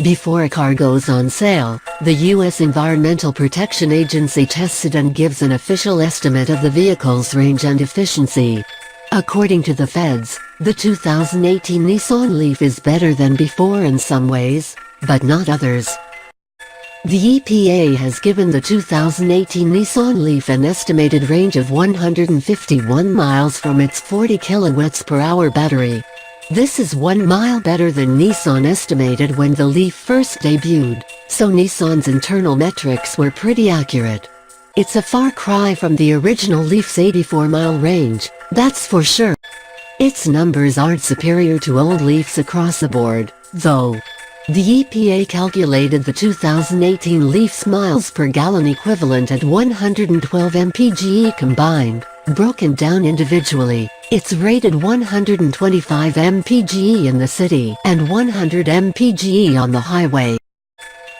Before a car goes on sale, the U.S. Environmental Protection Agency tests it and gives an official estimate of the vehicle's range and efficiency. According to the feds, the 2018 Nissan Leaf is better than before in some ways, but not others. The EPA has given the 2018 Nissan Leaf an estimated range of 151 miles from its 40 kWh battery. This is 1 mile better than Nissan estimated when the Leaf first debuted, so Nissan's internal metrics were pretty accurate. It's a far cry from the original Leaf's 84-mile range, that's for sure. Its numbers aren't superior to old Leafs across the board, though. The EPA calculated the 2018 Leaf's miles per gallon equivalent at 112 mpge combined. Broken down individually, it's rated 125 mpge in the city and 100 mpge on the highway.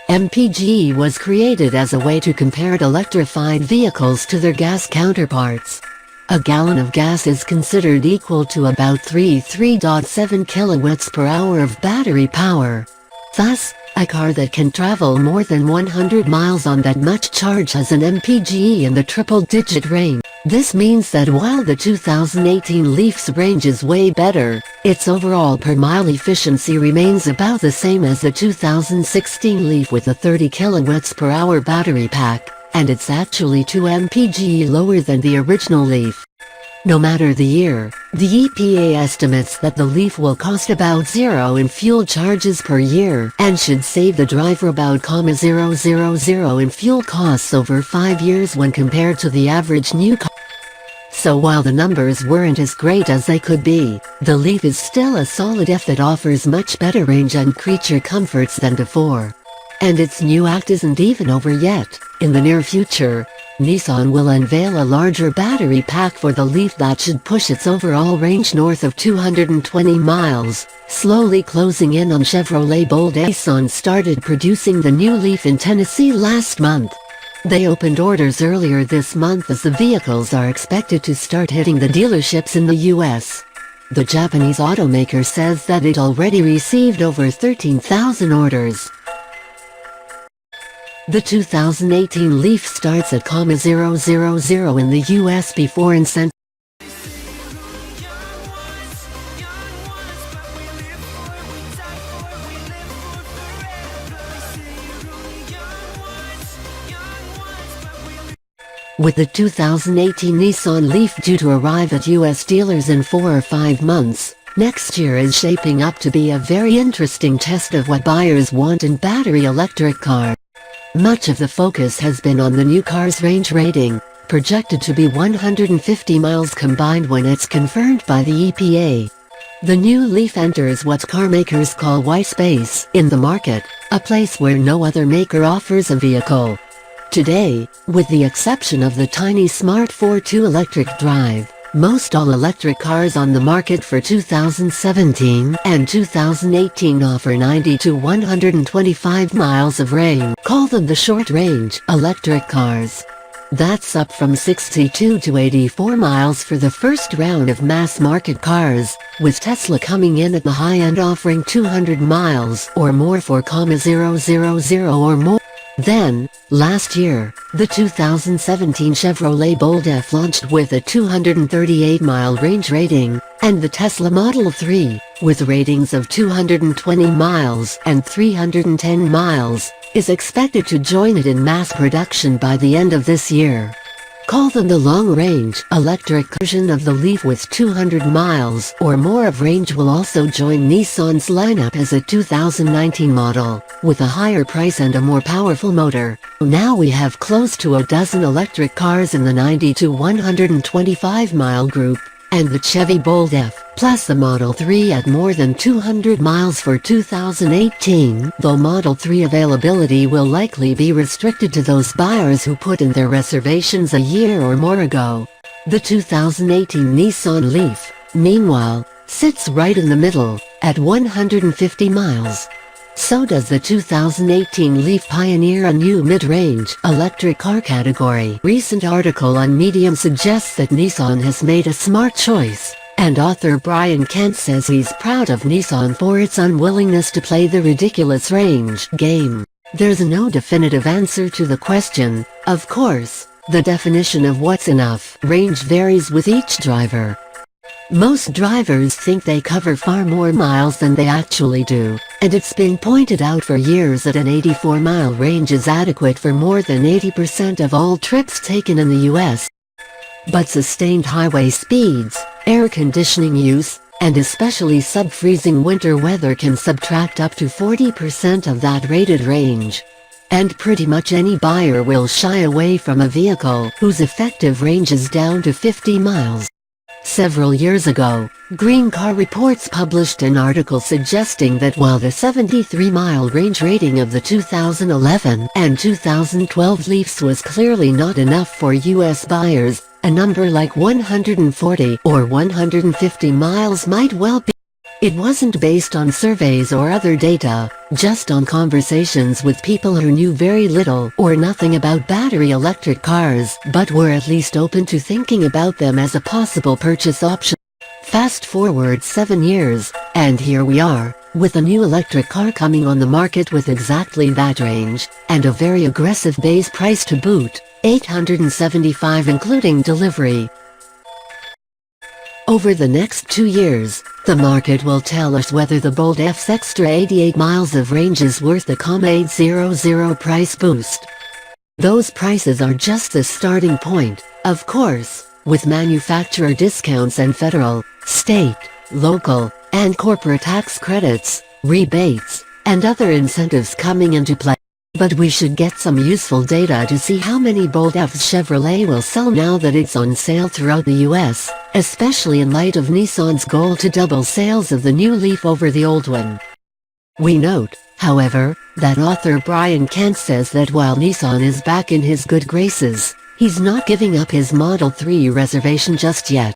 MPGe was created as a way to compare electrified vehicles to their gas counterparts. A gallon of gas is considered equal to about 3.7 kilowatts per hour of battery power. Thus, a car that can travel more than 100 miles on that much charge has an MPGe in the triple-digit range. This means that while the 2018 Leaf's range is way better, its overall per-mile efficiency remains about the same as the 2016 Leaf with a 30 kilowatts per hour battery pack, and it's actually 2 mpge lower than the original Leaf. No matter the year, the EPA estimates that the Leaf will cost about $0 in fuel charges per year and should save the driver about $0.000 in fuel costs over 5 years when compared to the average new car. So while the numbers weren't as great as they could be, the Leaf is still a solid F that offers much better range and creature comforts than before. And its new act isn't even over yet. In the near future, Nissan will unveil a larger battery pack for the Leaf that should push its overall range north of 220 miles, slowly closing in on Chevrolet Bolt. Nissan started producing the new Leaf in Tennessee last month. They opened orders earlier this month as the vehicles are expected to start hitting the dealerships in the U.S. The Japanese automaker says that it already received over 13,000 orders. The 2018 Leaf starts at $000 in the US before incentives. With the 2018 Nissan Leaf due to arrive at US dealers in 4 or 5 months, next year is shaping up to be a very interesting test of what buyers want in battery electric cars. Much of the focus has been on the new car's range rating, projected to be 150 miles combined when it's confirmed by the EPA. The new Leaf enters what carmakers call white space in the market, a place where no other maker offers a vehicle. Today, with the exception of the tiny Smart ForTwo Electric Drive, most all-electric cars on the market for 2017 and 2018 offer 90 to 125 miles of range. Call them the short-range electric cars. That's up from 62 to 84 miles for the first round of mass-market cars, with Tesla coming in at the high end offering 200 miles or more for $000 or more. Then, last year, the 2017 Chevrolet Bolt F launched with a 238-mile range rating, and the Tesla Model 3, with ratings of 220 miles and 310 miles, is expected to join it in mass production by the end of this year. Call them the long-range electric version of the Leaf with 200 miles or more of range will also join Nissan's lineup as a 2019 model, with a higher price and a more powerful motor. Now we have close to a dozen electric cars in the 90 to 125 mile group, and the Chevy Bolt F, plus the Model 3 at more than 200 miles for 2018, though Model 3 availability will likely be restricted to those buyers who put in their reservations a year or more ago. The 2018 Nissan Leaf, meanwhile, sits right in the middle, at 150 miles. So does the 2018 Leaf pioneer a new mid-range electric car category. Recent article on Medium suggests that Nissan has made a smart choice. And author Brian Kent says he's proud of Nissan for its unwillingness to play the ridiculous range game. There's no definitive answer to the question, of course. The definition of what's enough range varies with each driver. Most drivers think they cover far more miles than they actually do, and it's been pointed out for years that an 84-mile range is adequate for more than 80% of all trips taken in the US. But sustained highway speeds, air conditioning use, and especially sub-freezing winter weather can subtract up to 40% of that rated range. And pretty much any buyer will shy away from a vehicle whose effective range is down to 50 miles. Several years ago, Green Car Reports published an article suggesting that while the 73-mile range rating of the 2011 and 2012 Leafs was clearly not enough for US buyers, a number like 140 or 150 miles might well be. It wasn't based on surveys or other data, just on conversations with people who knew very little or nothing about battery electric cars, but were at least open to thinking about them as a possible purchase option. Fast forward 7 years, and here we are, with a new electric car coming on the market with exactly that range, and a very aggressive base price to boot, $875 including delivery. Over the next 2 years, the market will tell us whether the Bolt F's extra 88 miles of range is worth the $800 price boost. Those prices are just the starting point, of course, with manufacturer discounts and federal, state, local, and corporate tax credits, rebates, and other incentives coming into play. But we should get some useful data to see how many Bolt F's Chevrolet will sell now that it's on sale throughout the US, especially in light of Nissan's goal to double sales of the new Leaf over the old one. We note, however, that author Brian Kent says that while Nissan is back in his good graces, he's not giving up his Model 3 reservation just yet.